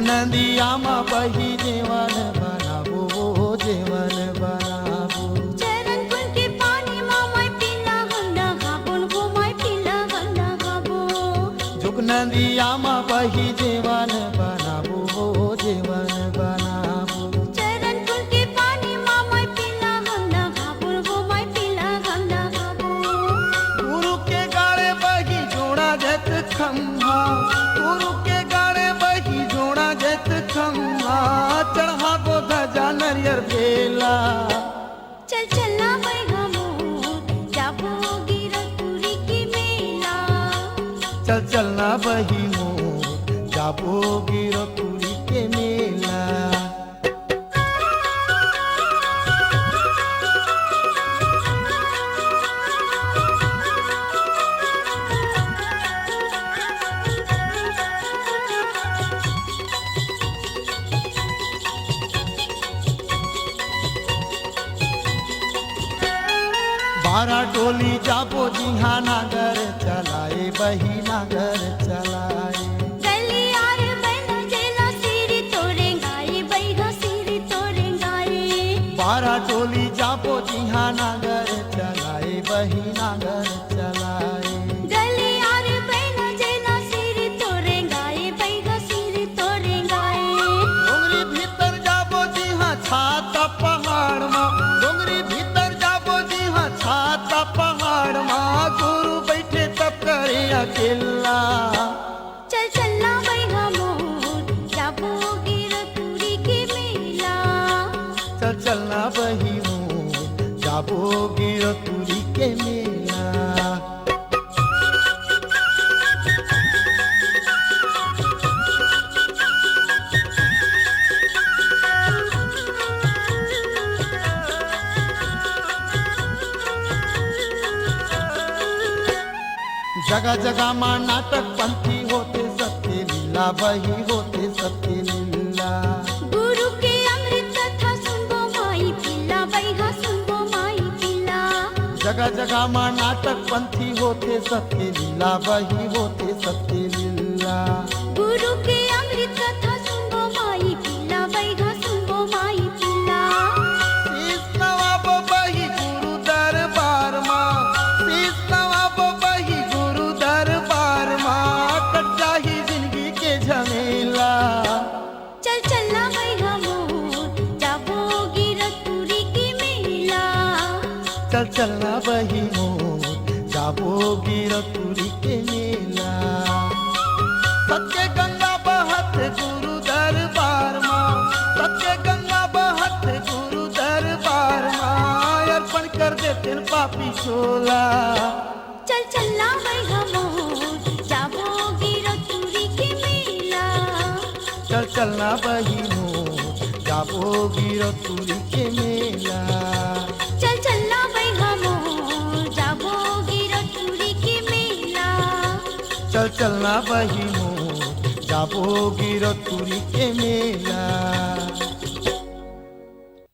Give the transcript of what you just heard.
નદિયામાં બહી જેવન બનાવો જેવન બનાવો चरण कुंड के पानी में मैं पीला गंगा गाबोन वो मैं पीला गंगा गाबो जुग नदियाમાં બહી જેવન બનાવો જેવन बनाવો चरण कुंड के पानी में मैं पीला गंगा गाबोन वो मैं पीला गंगा गाबो गुरु के गाड़े बही जोड़ा जत खम्भा गुरु के गाड़े बही जोड़ा जत खम्भा चढ़ा को ध्वजा नरियर बेला चल चलना मैं मोर जाबो गिरतुरी की मेला चल चलना बही मोर जाबो गिरतुरी के मेला बारा टोली जाबो जिहा नागर चलाए बही नागर चलाए गलियार बैना जेला सिरी तोरे गाए बैगा सिरी तोरे गाए बारा टोली जाबो जिहा नागर चलाए बही नागर चलाए गलियार बैना जेला सिरी तोरे गाए बैगा सिरी तोरे गाए डोंगरी भीतर जाबो जिहा छाता पहाड़ मा डोंगरी भीतर जाबो जिहा छाता पहाड़ मा गुरु बैठे तब करे अकेला चल चलना बैगा मोर जाबो गिरतुरी की मेला चल चलना बही मोर जाबो गिरतुरी के मेला जगह जगह मां नाटक पंथी होते सत्य लीला बही होते सत्य लीला गुरु के अमृत कथा सुनबो माई पिला बैगा सुनबो माई पिला जगह जगह मां नाटक पंथी होते सत्य लीला बही होते सत्य लीला गुरु के अमृत कथा सुनबो माई पिला बैगा सुनबो माई पिला शीश नवाबो बही गुरु दरबार मां शीश नवाबो बही गुरु दरबार मां कट जाही जिंदगी के झमेला चल चलना बैगा मोर जाबो गिरतुरी की मेला चल चलना बही मोर जाबो गिरतुरी के मेला सत्य गंगा बहत गुरु दरबार मां सत्य गंगा बहत गुरु दरबार मां अर्पण कर देते पापी चोला चल चलना बैगा मोर जाबो गिरतुरी की मेला चल चलना बही मोर जाबो गिरतुरी के मेला चल चलना बैगा मोर जाबो गिरतुरी की मेला चल चलना बही मोर जाबो गिरतुरी के मेला।